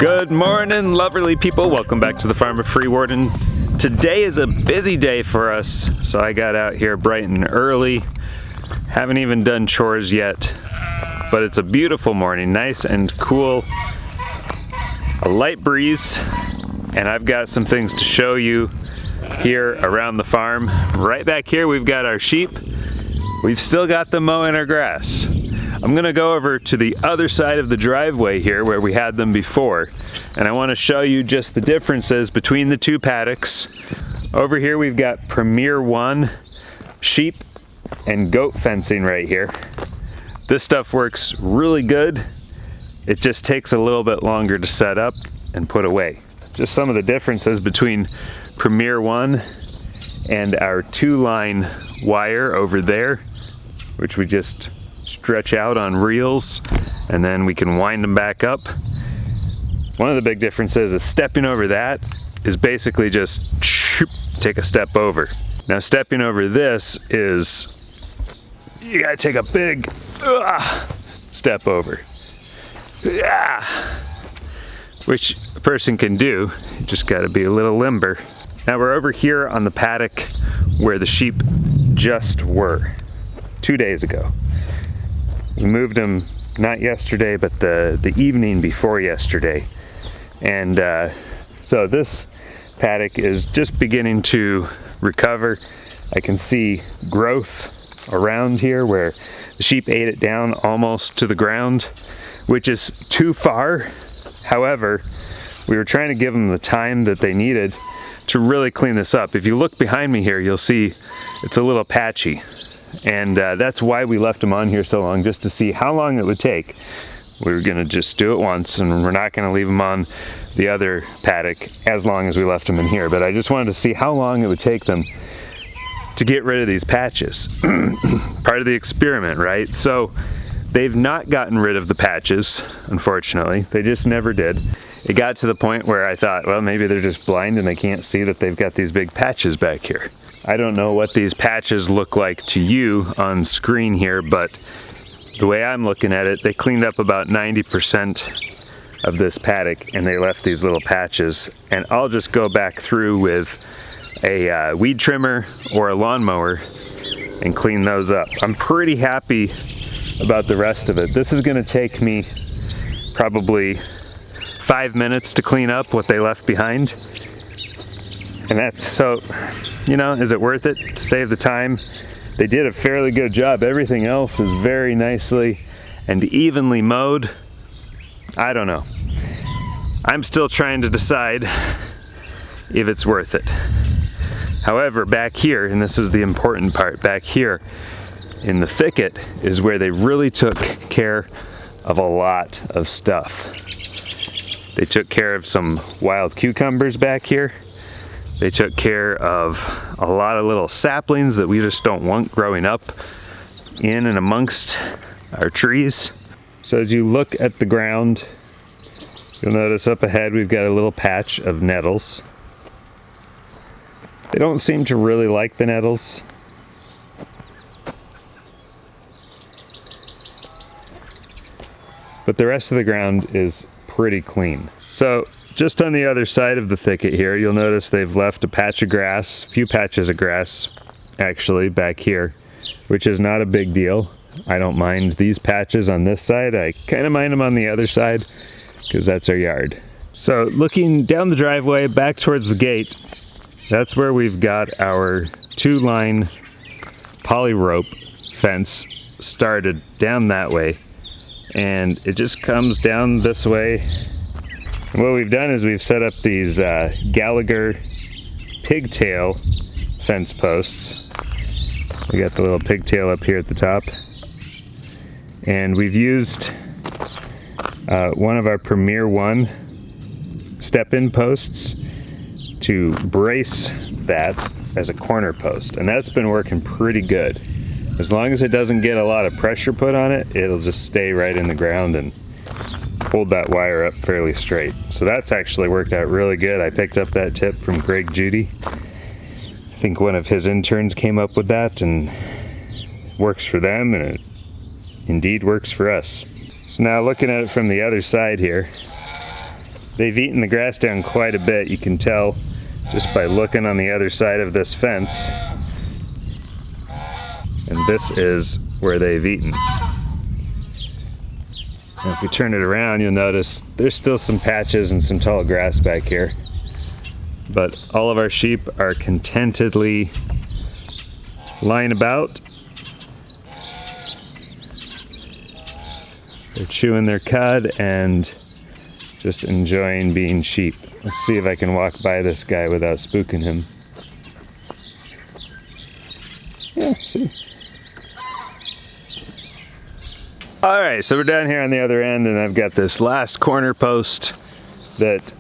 Good morning, lovely people. Welcome back to the Farm of Freewarden. Today is a busy day for us, so I got out here bright and early. Haven't even done chores yet, but it's a beautiful morning, nice and cool. A light breeze, and I've got some things to show you here around the farm. Right back here we've got our sheep. We've still got them mowing our grass. I'm gonna go over to the other side of the driveway here where we had them before, and I want to show you just the differences between the two paddocks. Over here we've got Premier1 sheep and goat fencing right here. This stuff works really good. It just takes a little bit longer to set up and put away. Just some of the differences between Premier1 and our 2-line wire over there, which we just stretch out on reels and then we can wind them back up. One of the big differences is stepping over that is basically just take a step over. Now stepping over this is, you gotta take a big step over. Which a person can do, you just gotta be a little limber. Now we're over here on the paddock where the sheep just were 2 days ago. We moved them not yesterday, but the evening before yesterday. And so this paddock is just beginning to recover. I can see growth around here where the sheep ate it down almost to the ground, which is too far. However, we were trying to give them the time that they needed to really clean this up. If you look behind me here, you'll see it's a little patchy. And that's why we left them on here so long, just to see how long it would take. We were gonna just do it once, and we're not gonna leave them on the other paddock as long as we left them in here. But I just wanted to see how long it would take them to get rid of these patches. Part of the experiment, right? So they've not gotten rid of the patches, unfortunately. They just never did. It got to the point where I thought, well, maybe they're just blind and they can't see that they've got these big patches back here. I don't know what these patches look like to you on screen here, but the way I'm looking at it, they cleaned up about 90% of this paddock and they left these little patches. And I'll just go back through with a weed trimmer or a lawnmower and clean those up. I'm pretty happy about the rest of it. This is gonna take me probably 5 minutes to clean up what they left behind. And that's so, you know, is it worth it to save the time? They did a fairly good job. Everything else is very nicely and evenly mowed. I don't know. I'm still trying to decide if it's worth it. However, back here, and this is the important part, back here in the thicket is where they really took care of a lot of stuff. They took care of some wild cucumbers back here. They took care of a lot of little saplings that we just don't want growing up in and amongst our trees. So as you look at the ground, you'll notice up ahead we've got a little patch of nettles. They don't seem to really like the nettles. But the rest of the ground is pretty clean. So just on the other side of the thicket here, you'll notice they've left a patch of grass, a few patches of grass actually back here, which is not a big deal. I don't mind these patches on this side. I kind of mind them on the other side because that's our yard. So looking down the driveway back towards the gate, that's where we've got our 2-line poly rope fence started down that way. And it just comes down this way. And what we've done is we've set up these Gallagher pigtail fence posts. We got the little pigtail up here at the top. And we've used one of our Premier1 step-in posts to brace that as a corner post. And that's been working pretty good. As long as it doesn't get a lot of pressure put on it, it'll just stay right in the ground and hold that wire up fairly straight. So that's actually worked out really good. I picked up that tip from Greg Judy. I think one of his interns came up with that, and it works for them, and it indeed works for us. So now looking at it from the other side here, They've eaten the grass down quite a bit. You can tell just by looking on the other side of this fence. And this is where they've eaten. Now if we turn it around, you'll notice there's still some patches and some tall grass back here. But all of our sheep are contentedly lying about. They're chewing their cud and just enjoying being sheep. Let's see if I can walk by this guy without spooking him. Yeah, see. All right, so we're down here on the other end, and I've got this last corner post that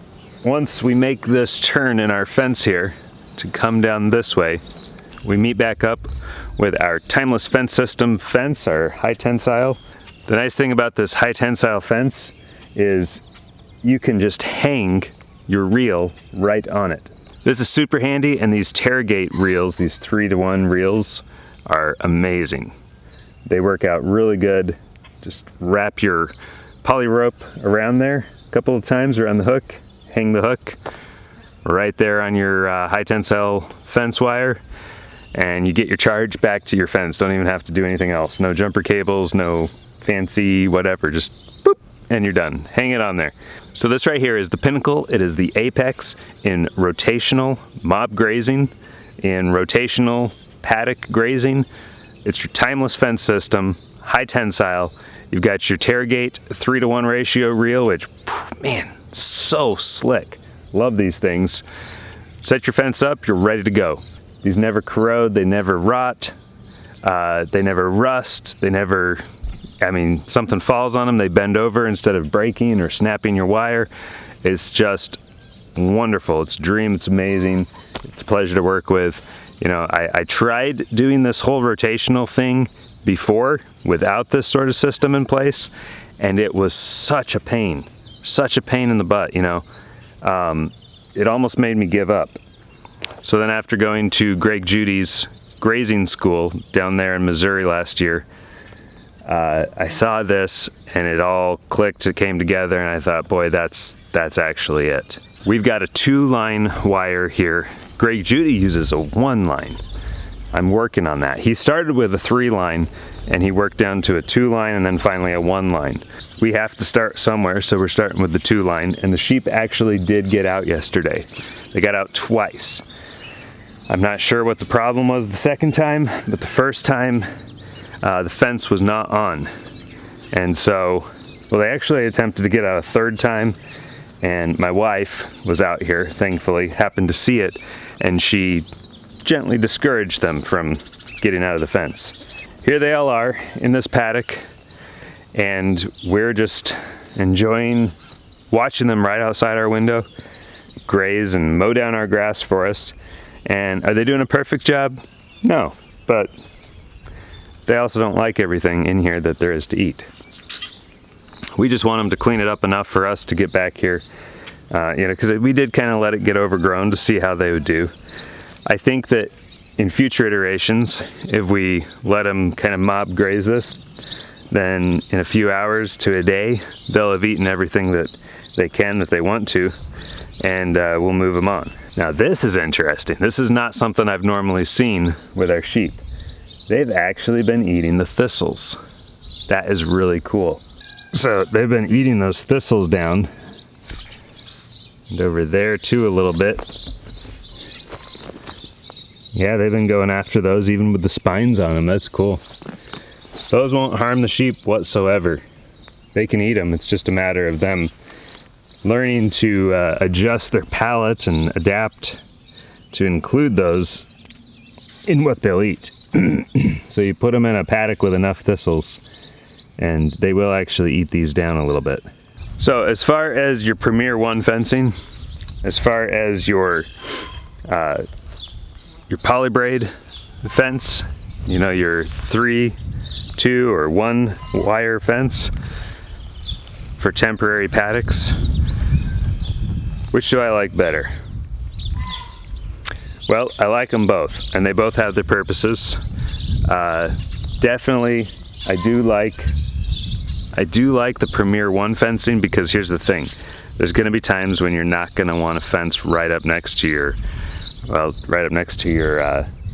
once we make this turn in our fence here to come down this way, we meet back up with our timeless fence system fence, our high tensile. The nice thing about this high tensile fence is you can just hang your reel right on it. This is super handy, and these Tailgate reels, these 3-to-1 reels, are amazing. They work out really good. Just wrap your poly rope around there a couple of times around the hook, hang the hook right there on your high tensile fence wire, and you get your charge back to your fence. Don't even have to do anything else. No jumper cables, no fancy whatever, just boop, and you're done. Hang it on there. So this right here is the pinnacle. It is the apex in rotational mob grazing, in rotational paddock grazing. It's your timeless fence system, high tensile. You've got your Tailgate 3-to-1 ratio reel, which, man, so slick. Love these things. Set your fence up, you're ready to go. These never corrode, they never rot, they never rust, they never, I mean, something falls on them, they bend over instead of breaking or snapping your wire. It's just wonderful. It's a dream, it's amazing. It's a pleasure to work with. You know, I tried doing this whole rotational thing before without this sort of system in place, and it was such a pain in the butt, you know. It almost made me give up. So then after going to Greg Judy's grazing school down there in Missouri last year, I saw this and it all clicked, it came together, and I thought, boy, that's actually it. We've got a 2-line wire here. Greg Judy uses a 1-line. I'm working on that. He started with a 3-line and he worked down to a 2-line and then finally a 1-line. We have to start somewhere, so we're starting with the 2-line, and the sheep actually did get out yesterday. They got out twice. I'm not sure what the problem was the second time, but the first time the fence was not on. And so, well, they actually attempted to get out a third time, and my wife was out here, thankfully, happened to see it, and she gently discouraged them from getting out of the fence. Here they all are in this paddock, and we're just enjoying watching them right outside our window graze and mow down our grass for us. And are they doing a perfect job? No, but they also don't like everything in here that there is to eat. We just want them to clean it up enough for us to get back here, you know, because we did kind of let it get overgrown to see how they would do. I think that in future iterations, if we let them kind of mob graze this, then in a few hours to a day, they'll have eaten everything that they can, that they want to, and we'll move them on. Now this is interesting. This is not something I've normally seen with our sheep. They've actually been eating the thistles. That is really cool. So they've been eating those thistles down, and over there too a little bit. Yeah, they've been going after those even with the spines on them. That's cool. Those won't harm the sheep whatsoever. They can eat them. It's just a matter of them learning to adjust their palate and adapt to include those in what they'll eat. So you put them in a paddock with enough thistles and they will actually eat these down a little bit. So as far as your Premier1 fencing, as far as your polybraid fence, you know, your 3, 2, or 1 wire fence for temporary paddocks, which do I like better? Well, I like them both, and they both have their purposes. Definitely, I do like the Premier1 fencing, because here's the thing. there's gonna be times when you're not gonna want a fence right up next to your,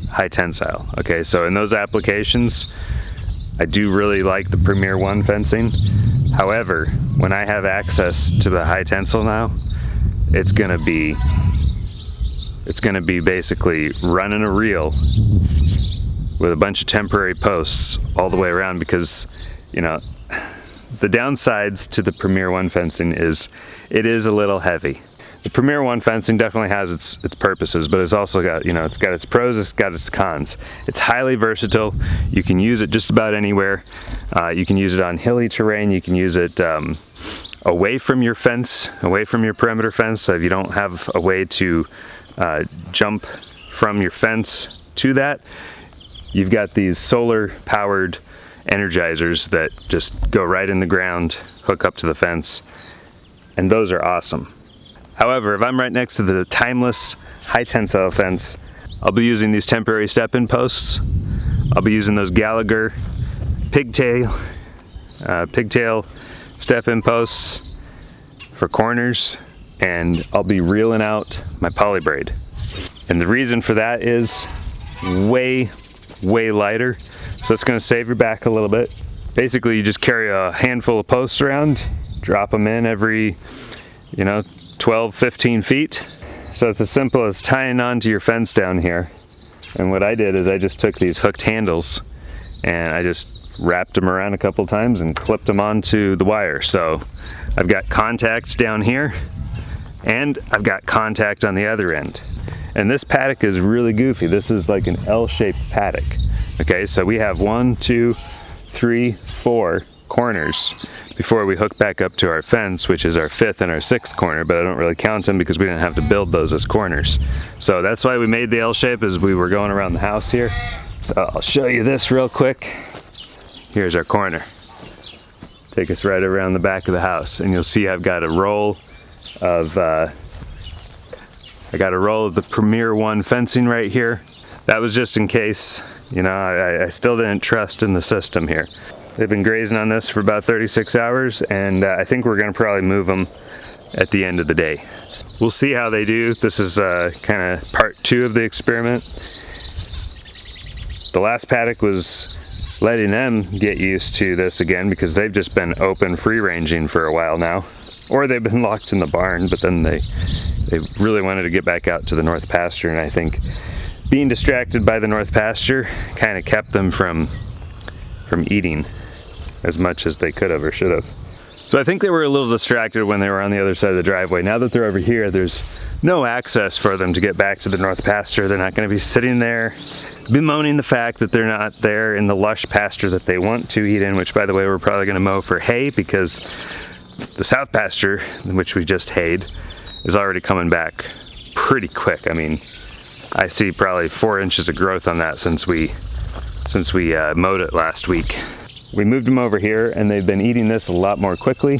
high tensile. Okay, so in those applications, I do really like the Premier1 fencing. However, when I have access to the high tensile now, it's gonna be basically running a reel with a bunch of temporary posts all the way around, because, you know, the downsides to the Premier1 fencing is it is a little heavy. The Premier1 fencing definitely has its purposes, but it's also got, you know, it's got its pros, it's got its cons. It's highly versatile. You can use it just about anywhere. You can use it on hilly terrain. You can use it away from your fence, away from your perimeter fence. So if you don't have a way to jump from your fence to that, you've got these solar powered energizers that just go right in the ground, hook up to the fence, and those are awesome. However, if I'm right next to the timeless high tensile fence, I'll be using these temporary step-in posts. I'll be using those Gallagher pigtail step-in posts for corners, and I'll be reeling out my Polybraid. And the reason for that is way lighter, so it's going to save your back a little bit. Basically, you just carry a handful of posts around, drop them in every, 12-15 feet. So it's as simple as tying onto your fence down here. And what I did is I just took these hooked handles and I just wrapped them around a couple times and clipped them onto the wire. So I've got contact down here and I've got contact on the other end. And this paddock is really goofy. This is like an L-shaped paddock. Okay, so we have 1, 2, 3, 4 corners before we hook back up to our fence, which is our 5th and our 6th corner, but I don't really count them because we didn't have to build those as corners. So that's why we made the L shape as we were going around the house here. So I'll show you this real quick. Here's our corner. Take us right around the back of the house, and you'll see I've got a roll of the Premier1 fencing right here. That was just in case, I still didn't trust in the system here. They've been grazing on this for about 36 hours, and I think we're gonna probably move them at the end of the day. We'll see how they do. This is kind of part 2 of the experiment. The last paddock was letting them get used to this again because they've just been open free ranging for a while now, or they've been locked in the barn, but then they really wanted to get back out to the north pasture, and I think being distracted by the north pasture kind of kept them from eating as much as they could have or should have. So I think they were a little distracted when they were on the other side of the driveway. Now that they're over here, there's no access for them to get back to the north pasture. They're not going to be sitting there bemoaning the fact that they're not there in the lush pasture that they want to eat in, which, by the way, we're probably going to mow for hay because the south pasture, which we just hayed, is already coming back pretty quick. I mean, I see probably 4 inches of growth on that since we mowed it last week. We moved them over here and they've been eating this a lot more quickly.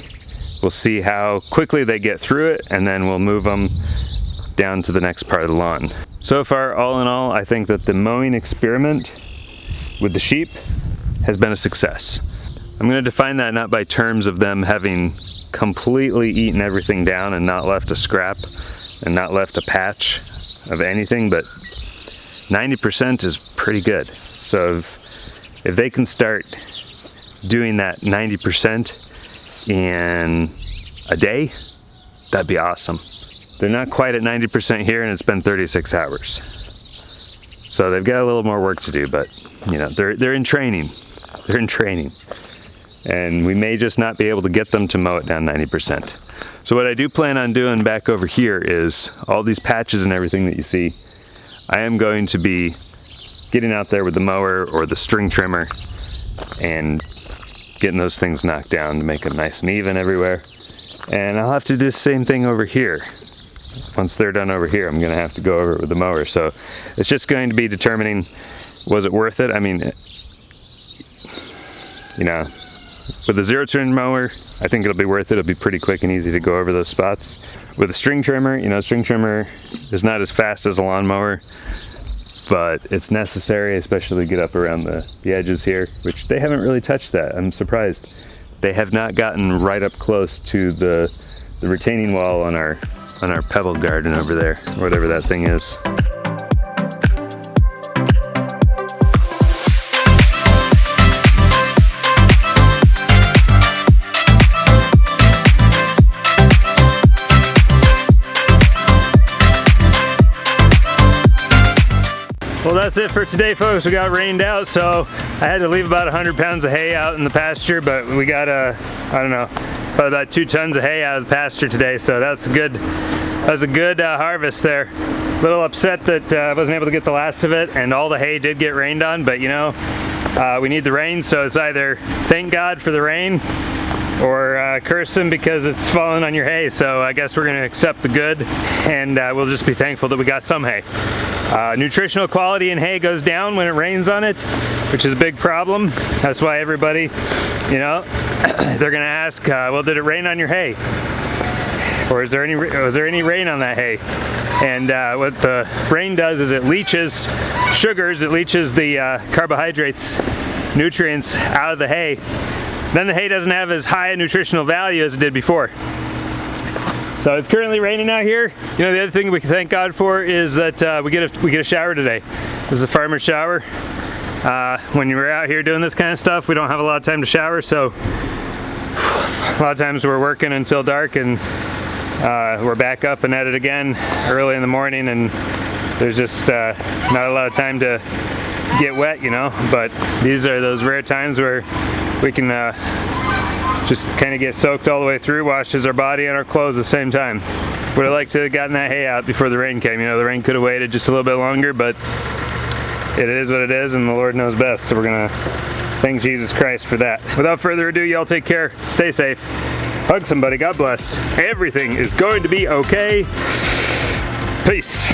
We'll see how quickly they get through it, and then we'll move them down to the next part of the lawn. So far, all in all, I think that the mowing experiment with the sheep has been a success. I'm going to define that not by terms of them having completely eaten everything down and not left a scrap and not left a patch of anything, but 90% is pretty good. So if they can start doing that 90% in a day, that'd be awesome. They're not quite at 90% here, and it's been 36 hours. So they've got a little more work to do, but they're in training. They're in training. And we may just not be able to get them to mow it down 90%. So what I do plan on doing back over here is all these patches and everything that you see, I am going to be getting out there with the mower or the string trimmer and getting those things knocked down to make them nice and even everywhere. And I'll have to do the same thing over here. Once they're done over here, I'm going to have to go over it with the mower. So it's just going to be determining, was it worth it? I mean, with a zero-turn mower, I think it'll be worth it. It'll be pretty quick and easy to go over those spots. With a string trimmer, string trimmer is not as fast as a lawnmower, but it's necessary, especially to get up around the edges here, which they haven't really touched that. I'm surprised. They have not gotten right up close to the the retaining wall on our pebble garden over there, whatever that thing is. Well, that's it for today, folks. We got rained out, so I had to leave about 100 pounds of hay out in the pasture, but we got I don't know, probably about 2 tons of hay out of the pasture today, so that's good. That was a good harvest there. A little upset that I wasn't able to get the last of it, and all the hay did get rained on, but you know, we need the rain, so it's either thank God for the rain or curse him because it's falling on your hay. So I guess we're gonna accept the good, and we'll just be thankful that we got some hay. Nutritional quality in hay goes down when it rains on it, which is a big problem. That's why everybody, you know, they're gonna ask, well, did it rain on your hay? Or was there any rain on that hay? And what the rain does is it leaches sugars, it leaches the carbohydrates, nutrients out of the hay. Then the hay doesn't have as high a nutritional value as it did before. So it's currently raining out here. You know, the other thing we can thank God for is that we get a shower today. This is a farmer's shower. When you're out here doing this kind of stuff, we don't have a lot of time to shower, so a lot of times we're working until dark, and we're back up and at it again early in the morning, and there's just not a lot of time to get wet, you know. But these are those rare times where we can just kind of get soaked all the way through, washes our body and our clothes at the same time. Would have liked to have gotten that hay out before the rain came. You know, the rain could have waited just a little bit longer, but it is what it is, and the Lord knows best, so we're gonna thank Jesus Christ for that. Without further ado, y'all take care, stay safe, hug somebody, God bless. Everything is going to be okay. Peace.